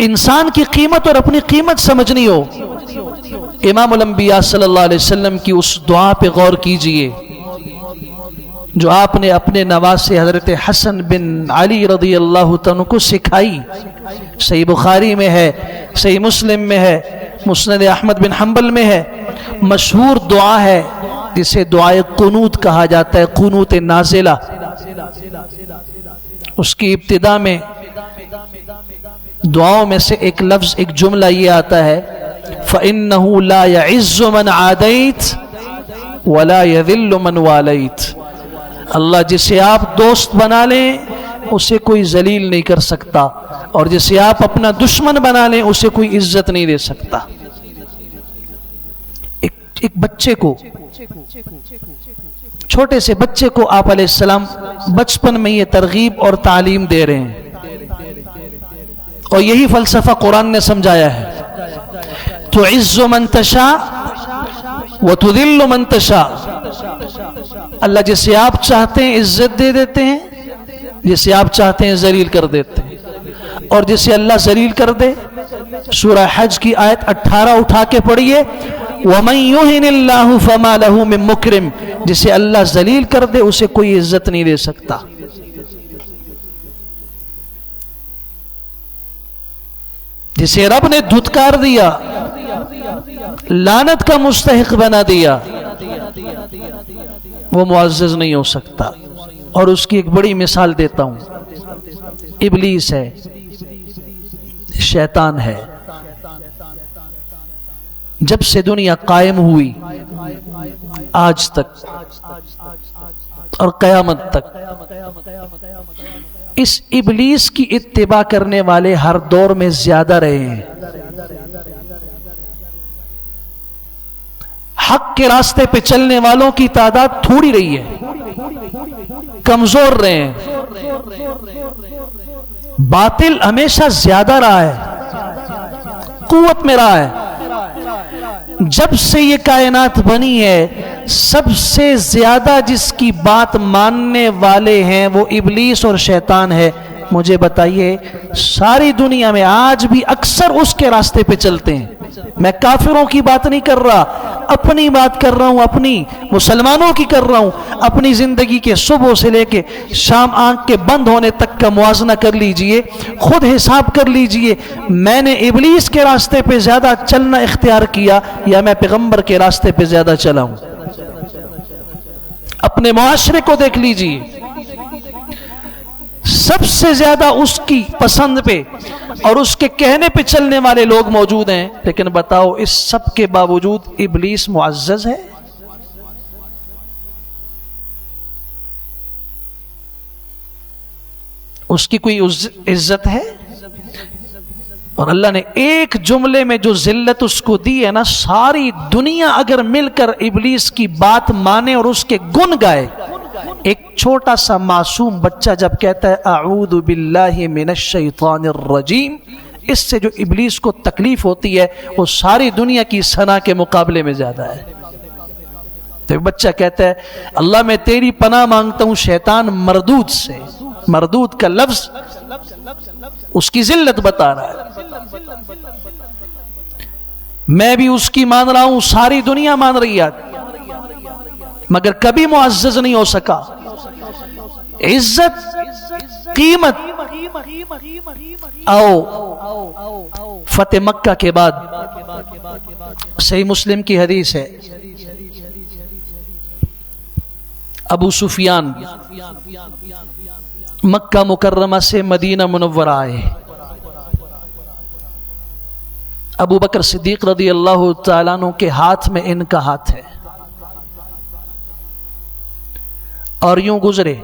انسان کی قیمت اور اپنی قیمت سمجھنی ہو، امام الانبیاء صلی اللہ علیہ وسلم کی اس دعا پہ غور کیجئے جو آپ نے اپنے نواسے حضرت حسن بن علی رضی اللہ عنہ کو سکھائی. صحیح بخاری میں ہے، صحیح مسلم میں ہے، مسند احمد بن حنبل میں ہے. مشہور دعا ہے جسے دعائے قنوت کہا جاتا ہے، قنوت نازلہ. اس کی ابتدا میں دعاؤں میں سے ایک لفظ، ایک جملہ یہ آتا ہے فَإِنَّهُ لَا يَعِزُّ مَنْ عَادَيْتَ وَلَا يَذِلُّ مَنْ وَالَيْتَ. اللہ جسے آپ دوست بنا لیں اسے کوئی ذلیل نہیں کر سکتا، اور جسے آپ اپنا دشمن بنا لیں اسے کوئی عزت نہیں دے سکتا. ایک بچے کو، چھوٹے سے بچے کو آپ علیہ السلام بچپن میں یہ ترغیب اور تعلیم دے رہے ہیں، اور یہی فلسفہ قرآن نے سمجھایا ہے. تُعِزُّ مَن تَشَاءُ وَتُذِلُّ مَن تَشَاءُ. اللہ جسے آپ چاہتے ہیں عزت دے دیتے ہیں، جسے آپ چاہتے ہیں ذلیل کر دیتے ہیں. اور جسے اللہ ذلیل کر دے، سورہ حج کی آیت 18 اٹھا کے پڑھیے وَمَن يُهِنِ اللَّهُ فَمَا لَهُ مِن مُكْرِمٍ. جسے اللہ ذلیل کر دے اسے کوئی عزت نہیں دے سکتا. جسے رب نے دھتکار دیا، لعنت کا مستحق بنا دیا، وہ معزز نہیں ہو سکتا. اور اس کی ایک بڑی مثال دیتا ہوں. ابلیس ہے، شیطان ہے. جب سے دنیا قائم ہوئی آج تک اور قیامت تک، اس ابلیس کی اتباع کرنے والے ہر دور میں زیادہ رہے ہیں. حق کے راستے پہ چلنے والوں کی تعداد تھوڑی رہی ہے، کمزور رہے ہیں. باطل ہمیشہ زیادہ رہا ہے، قوت میں رہا ہے. جب سے یہ کائنات بنی ہے سب سے زیادہ جس کی بات ماننے والے ہیں وہ ابلیس اور شیطان ہے. مجھے بتائیے ساری دنیا میں آج بھی اکثر اس کے راستے پہ چلتے ہیں. میں کافروں کی بات نہیں کر رہا، اپنی بات کر رہا ہوں، اپنی مسلمانوں کی کر رہا ہوں. اپنی زندگی کے صبح سے لے کے شام آنکھ کے بند ہونے تک کا موازنہ کر لیجئے، خود حساب کر لیجئے. میں نے ابلیس کے راستے پہ زیادہ چلنا اختیار کیا یا میں پیغمبر کے راستے پہ زیادہ چلا ہوں؟ اپنے معاشرے کو دیکھ لیجئے، سب سے زیادہ اس کی پسند پہ اور اس کے کہنے پہ چلنے والے لوگ موجود ہیں. لیکن بتاؤ اس سب کے باوجود ابلیس معزز ہے؟ اس کی کوئی عزت ہے؟ اور اللہ نے ایک جملے میں جو ذلت اس کو دی ہے نا، ساری دنیا اگر مل کر ابلیس کی بات مانے اور اس کے گن گائے. ایک چھوٹا سا معصوم بچہ جب کہتا ہے اعوذ باللہ من الشیطان الرجیم، اس سے جو ابلیس کو تکلیف ہوتی ہے وہ ساری دنیا کی ثنا کے مقابلے میں زیادہ ہے. تو ایک بچہ کہتا ہے اللہ میں تیری پناہ مانگتا ہوں شیطان مردود سے. مردود کا لفظ اس کی ذلت بتا رہا ہے. میں بھی اس کی مان رہا ہوں، ساری دنیا مان رہی ہے، مگر کبھی معزز نہیں ہو سکا. عزت، قیمت. آؤ فتح مکہ کے بعد صحیح مسلم کی حدیث ہے، ابو سفیان مکہ مکرمہ سے مدینہ منورہ آئے. ابو بکر صدیق رضی اللہ تعالیٰ عنہ کے ہاتھ میں ان کا ہاتھ ہے، اور یوں گزرے.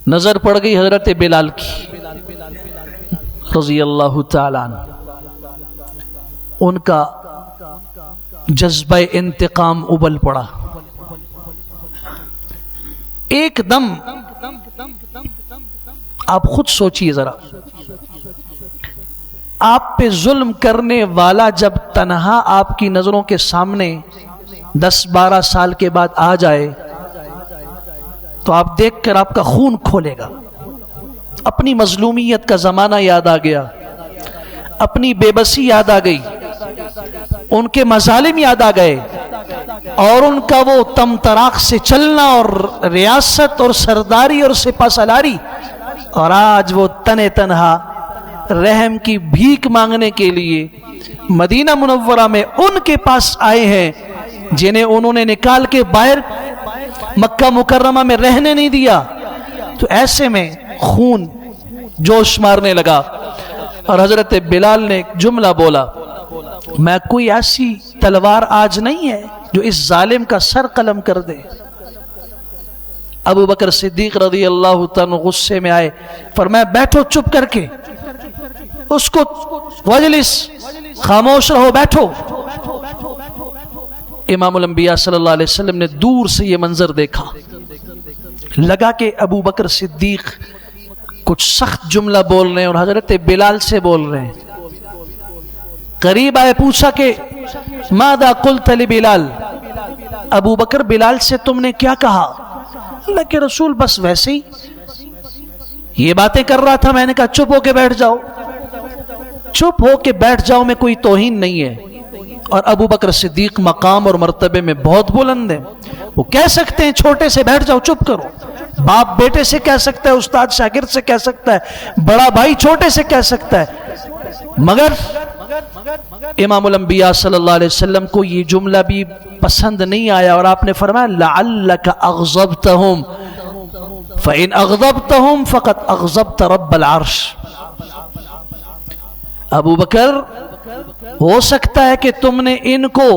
نظر پڑ گئی حضرت بلال کی رضی اللہ تعالیٰ عنہ. ان کا جذبہ انتقام ابل پڑا. ایک دم آپ خود سوچئے ذرا، آپ پہ ظلم کرنے والا جب تنہا آپ کی نظروں کے سامنے 10-12 سال کے بعد آ جائے تو آپ دیکھ کر آپ کا خون کھولے گا. اپنی مظلومیت کا زمانہ یاد آ گیا، اپنی بے بسی یاد آ گئی، ان کے مظالم یاد آ گئے، اور ان کا وہ تم تراق سے چلنا اور ریاست اور سرداری اور سپہ سالاری، اور آج وہ تنے تنہا رحم کی بھیک مانگنے کے لیے مدینہ منورہ میں ان کے پاس آئے ہیں جنہیں انہوں نے نکال کے باہر مکہ مکرمہ میں رہنے نہیں دیا۔ تو ایسے میں خون جوش مارنے لگا، اور حضرت بلال نے ایک جملہ بولا، میں کوئی ایسی تلوار آج نہیں ہے جو اس ظالم کا سر قلم کر دے۔ ابو بکر صدیق رضی اللہ تعالیٰ غصے میں آئے، فرمایا بیٹھو چپ کر کے، اس کو وجلس، خاموش رہو، بیٹھو۔ امام الانبیاء صلی اللہ علیہ وسلم نے دور سے یہ منظر دیکھا، لگا کہ ابو بکر صدیق کچھ سخت جملہ بول رہے ہیں اور حضرت بلال سے بول رہے ہیں۔ قریب آئے، پوچھا کہ ماذا قلت لبلال، ابو بکر بلال سے تم نے کیا کہا؟ اللہ کے رسول بس ویسے ہی یہ باتیں کر رہا تھا، میں نے کہا چپ ہو کے بیٹھ جاؤ۔ چپ ہو کے بیٹھ جاؤ میں کوئی توہین نہیں ہے، اور ابو بکر صدیق مقام اور مرتبے میں بہت بلند ہیں، وہ کہہ سکتے ہیں چھوٹے سے بیٹھ جاؤ چپ کرو، باپ بیٹے سے کہہ سکتا ہے، استاد شاگرد سے کہہ سکتا ہے، بڑا بھائی چھوٹے سے کہہ سکتا ہے، مگر امام الانبیاء صلی اللہ علیہ وسلم کو یہ جملہ بھی پسند نہیں آیا، اور آپ نے فرمایا لعلک اغضبتہم فإن اغضبتہم فقد اغضبت رب العرش۔ ابو بکر ہو سکتا ہے کہ تم نے ان کو،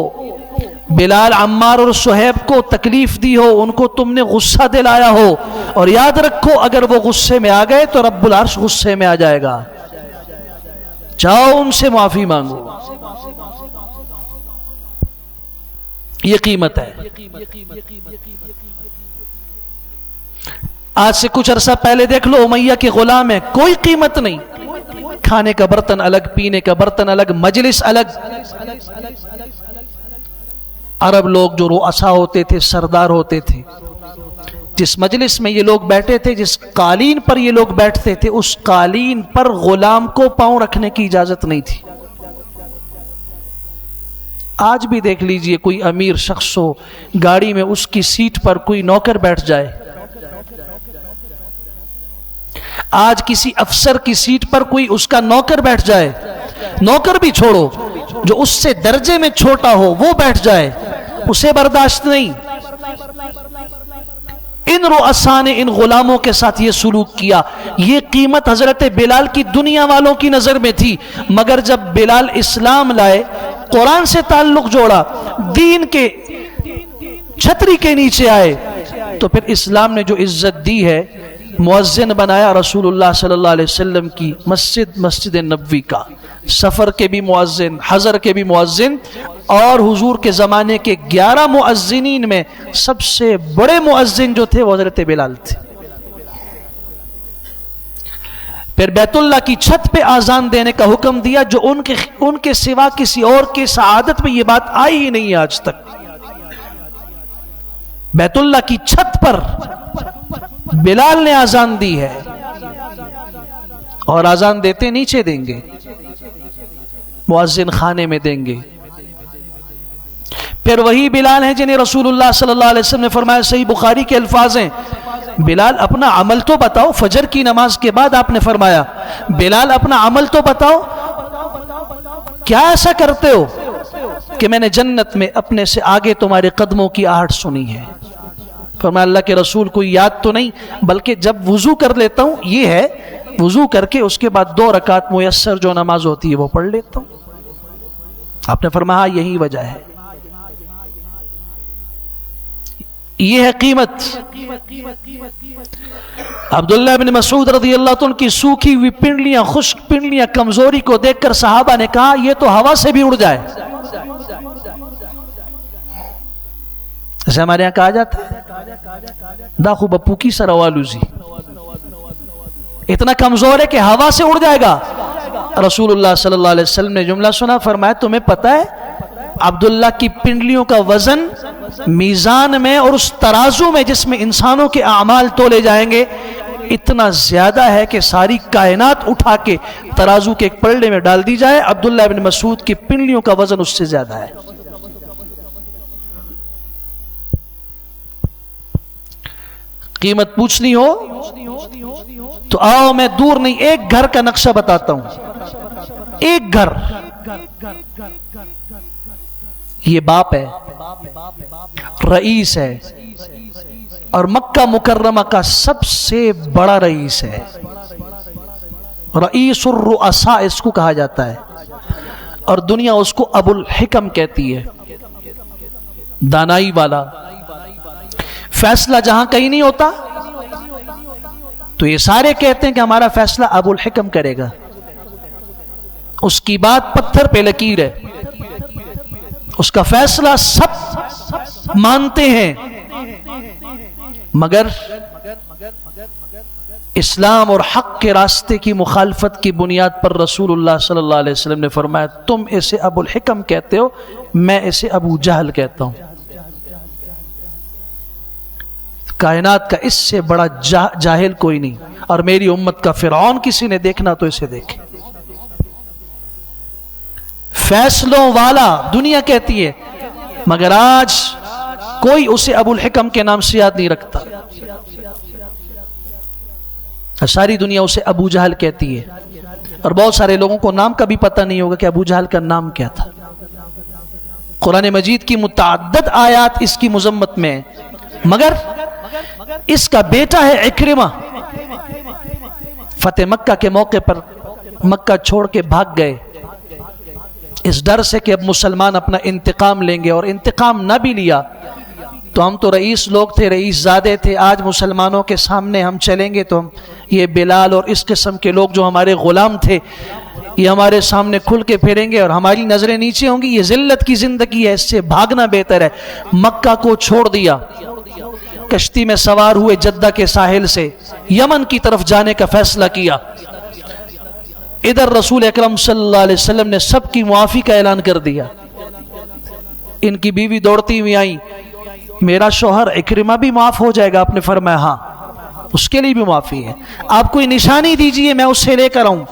بلال، عمار اور صہیب کو تکلیف دی ہو، ان کو تم نے غصہ دلایا ہو، اور یاد رکھو اگر وہ غصے میں آ گئے تو رب العرش غصے میں آ جائے گا، جاؤ ان سے معافی مانگو۔ یہ قیمت ہے۔ آج سے کچھ عرصہ پہلے دیکھ لو، امیہ کے غلام ہیں، کوئی قیمت نہیں، کھانے کا برتن الگ، پینے کا برتن الگ، مجلس الگ۔ عرب لوگ جو رؤسا ہوتے تھے، سردار ہوتے تھے، جس مجلس میں یہ لوگ بیٹھے تھے، جس قالین پر یہ لوگ بیٹھتے تھے، اس قالین پر غلام کو پاؤں رکھنے کی اجازت نہیں تھی۔ آج بھی دیکھ لیجئے، کوئی امیر شخص ہو، گاڑی میں اس کی سیٹ پر کوئی نوکر بیٹھ جائے، آج کسی افسر کی سیٹ پر کوئی اس کا نوکر بیٹھ جائے، نوکر بھی چھوڑو، جو اس سے درجے میں چھوٹا ہو وہ بیٹھ جائے، اسے برداشت نہیں۔ ان رؤساء نے ان غلاموں کے ساتھ یہ سلوک کیا۔ یہ قیمت حضرت بلال کی دنیا والوں کی نظر میں تھی، مگر جب بلال اسلام لائے، قرآن سے تعلق جوڑا، دین کے چھتری کے نیچے آئے، تو پھر اسلام نے جو عزت دی ہے، مؤذن بنایا رسول اللہ صلی اللہ علیہ وسلم کی مسجد نبوی کا، سفر کے بھی مؤذن، حضر کے بھی مؤذن، اور حضور کے زمانے کے 11 مؤذنین میں سب سے بڑے مؤذن جو تھے وہ حضرت بلال تھے۔ پھر بیت اللہ کی چھت پہ آذان دینے کا حکم دیا، جو ان کے سوا کسی اور کی سعادت میں یہ بات آئی ہی نہیں آج تک۔ بیت اللہ کی چھت پر بلال نے آذان دی ہے، اور آذان دیتے نیچے دیں گے، مؤذن خانے میں دیں گے۔ پھر وہی بلال ہیں جنہیں رسول اللہ صلی اللہ علیہ وسلم نے فرمایا، صحیح بخاری کے الفاظ ہیں، بلال اپنا عمل تو بتاؤ۔ فجر کی نماز کے بعد آپ نے فرمایا، بلال اپنا عمل تو بتاؤ، کیا ایسا کرتے ہو کہ میں نے جنت میں اپنے سے آگے تمہارے قدموں کی آہٹ سنی ہے؟ فرمایا اللہ کے رسول کو یاد تو نہیں، بلکہ جب وضو کر لیتا ہوں، یہ ہے وضو کر کے اس کے بعد 2 رکعت میسر جو نماز ہوتی ہے وہ پڑھ لیتا ہوں۔ آپ نے فرمایا یہی وجہ ہے، یہ ہے قیمت۔ عبداللہ بن مسعود رضی اللہ عنہ کی سوکھی ہوئی پنڈلیاں، خشک پنڈلیاں، کمزوری کو دیکھ کر صحابہ نے کہا یہ تو ہوا سے بھی اڑ جائے۔ جیسے ہمارے یہاں کہا جاتا ہے داخو بپو کی سروالوزی، اتنا کمزور ہے کہ ہوا سے اڑ جائے گا۔ رسول اللہ صلی اللہ علیہ وسلم نے جملہ سنا، فرمایا تمہیں پتہ ہے عبداللہ کی پنڈلیوں کا وزن میزان میں اور اس ترازو میں جس میں انسانوں کے اعمال تولے جائیں گے، اتنا زیادہ ہے کہ ساری کائنات اٹھا کے ترازو کے ایک پلڑے میں ڈال دی جائے، عبداللہ ابن مسعود کی پنڈلیوں کا وزن اس سے زیادہ ہے۔ قیمت پوچھنی ہو تو آؤ، میں دور نہیں، ایک گھر کا نقشہ بتاتا ہوں۔ ایک گھر، یہ باپ ہے، رئیس ہے، اور مکہ مکرمہ کا سب سے بڑا رئیس ہے، رئیس الرؤساء اس کو کہا جاتا ہے، اور دنیا اس کو ابو الحکم کہتی ہے، دانائی والا۔ فیصلہ جہاں کہیں نہیں ہوتا تو یہ سارے کہتے ہیں کہ ہمارا فیصلہ ابو الحکم کرے گا، اس کی بات پتھر پہ لکیر ہے، اس کا فیصلہ سب مانتے ہیں، مگر اسلام اور حق کے راستے کی مخالفت کی بنیاد پر رسول اللہ صلی اللہ علیہ وسلم نے فرمایا تم اسے ابو الحکم کہتے ہو، میں اسے ابو جہل کہتا ہوں۔ کائنات کا اس سے بڑا جاہل کوئی نہیں، اور میری امت کا فرعون کسی نے دیکھنا تو اسے دیکھے۔ فیصلوں والا دنیا کہتی ہے، مگر آج کوئی اسے ابو الحکم کے نام سے یاد نہیں رکھتا، ساری دنیا اسے ابو جہل کہتی ہے، اور بہت سارے لوگوں کو نام کا بھی پتہ نہیں ہوگا کہ ابو جہل کا نام کیا تھا۔ قرآن مجید کی متعدد آیات اس کی مذمت میں، مگر اس کا بیٹا ہے اکرمہ، فتح مکہ کے موقع پر مکہ چھوڑ کے بھاگ گئے، اس ڈر سے کہ اب مسلمان اپنا انتقام لیں گے، اور انتقام نہ بھی لیا تو ہم تو رئیس لوگ تھے، رئیس زادے تھے، آج مسلمانوں کے سامنے ہم چلیں گے تو ہم یہ بلال اور اس قسم کے لوگ جو ہمارے غلام تھے یہ ہمارے سامنے کھل کے پھریں گے اور ہماری نظریں نیچے ہوں گی، یہ ذلت کی زندگی ہے، اس سے بھاگنا بہتر ہے۔ مکہ کو چھوڑ دیا، کشتی میں سوار ہوئے، جدہ کے ساحل سے یمن کی طرف جانے کا فیصلہ کیا۔ ادھر رسول اکرم صلی اللہ علیہ وسلم نے سب کی معافی کا اعلان کر دیا۔ ان کی بیوی دوڑتی ہوئی آئیں، میرا شوہر اکرمہ بھی معاف ہو جائے گا؟ آپ نے فرمایا ہاں، اس کے لیے بھی معافی ہے، آپ کوئی نشانی دیجئے میں اسے لے کر آؤں۔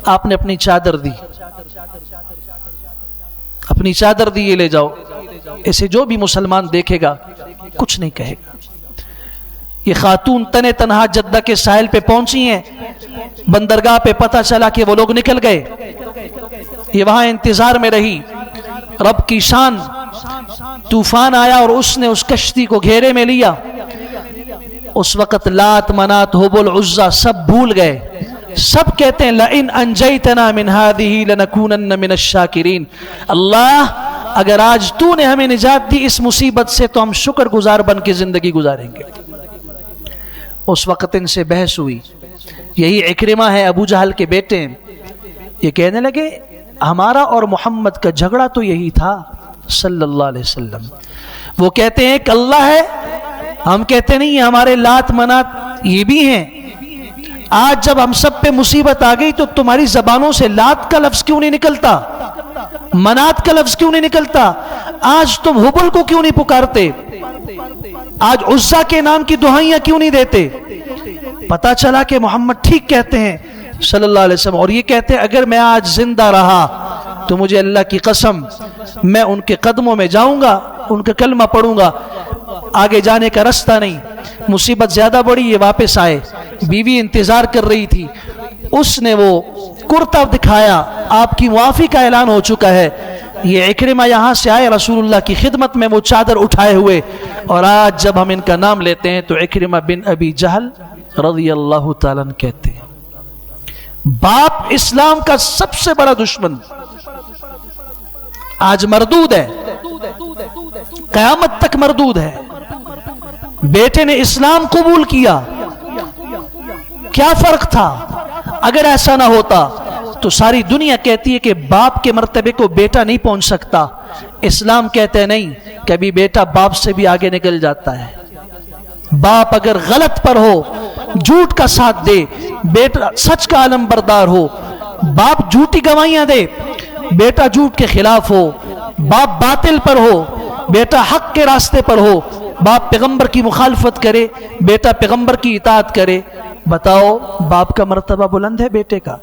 آپ نے اپنی چادر دی، اپنی چادر دی، یہ لے جاؤ، اسے جو بھی مسلمان دیکھے گا کچھ نہیں کہے گا۔ یہ خاتون تنے تنہا جدہ کے ساحل پہ پہنچی ہیں، بندرگاہ پہ پتہ چلا کہ وہ لوگ نکل گئے، یہ وہاں انتظار میں رہی۔ رب کی شان، طوفان آیا اور اس نے اس کشتی کو گھیرے میں لیا۔ اس وقت لات، منات، حبل، عزا سب بھول گئے، سب کہتے ہیں لئن انجیتنا من هذه لنکونن من الشاکرین، اللہ اگر آج تو نے ہمیں نجات دی اس مصیبت سے تو ہم شکر گزار بن کے زندگی گزاریں گے۔ اس وقت ان سے بحث ہوئی، یہی اکرمہ ہے ابو جہل کے بیٹے، یہ کہنے لگے ہمارا اور محمد کا جھگڑا تو یہی تھا صلی اللہ علیہ وسلم، وہ کہتے ہیں کہ اللہ ہے، ہم کہتے نہیں ہمارے لات منات یہ بھی ہیں، آج جب ہم سب پہ مصیبت آ گئی تو تمہاری زبانوں سے لات کا لفظ کیوں نہیں نکلتا، منات کا لفظ کیوں نہیں نکلتا، آج تم حبل کو کیوں نہیں پکارتے، آج عزا کے نام کی دعائیاں کیوں نہیں دیتے؟ پتا چلا کہ محمد ٹھیک کہتے ہیں صلی اللہ علیہ وسلم، اور یہ کہتے ہیں اگر میں آج زندہ رہا تو مجھے اللہ کی قسم میں ان کے قدموں میں جاؤں گا، ان کا کلمہ پڑھوں گا، آگے جانے کا رستہ نہیں۔ مصیبت زیادہ بڑی، یہ واپس آئے، بیوی انتظار کر رہی تھی، اس نے وہ کرتا دکھایا، آپ کی معافی کا اعلان ہو چکا ہے۔ یہ اکرمہ یہاں سے آئے رسول اللہ کی خدمت میں وہ چادر اٹھائے ہوئے، اور آج جب ہم ان کا نام لیتے ہیں تو اکرمہ بن ابی جہل رضی اللہ تعالیٰ عنہ کہتے ہیں۔ باپ اسلام کا سب سے بڑا دشمن آج مردود ہے، قیامت تک مردود ہے۔ بیٹے نے اسلام قبول کیا، کیا فرق تھا؟ اگر ایسا نہ ہوتا تو ساری دنیا کہتی ہے کہ باپ کے مرتبے کو بیٹا نہیں پہنچ سکتا، اسلام کہتے ہیں نہیں، کبھی بیٹا باپ سے بھی آگے نکل جاتا ہے۔ باپ اگر غلط پر ہو، جھوٹ کا ساتھ دے، بیٹا سچ کا علم بردار ہو، باپ جھوٹی گواہیاں دے، بیٹا جھوٹ کے خلاف ہو، باپ باطل پر ہو، بیٹا حق کے راستے پر ہو، باپ پیغمبر کی مخالفت کرے، بیٹا پیغمبر کی اطاعت کرے، بتاؤ باپ کا مرتبہ بلند ہے بیٹے کا؟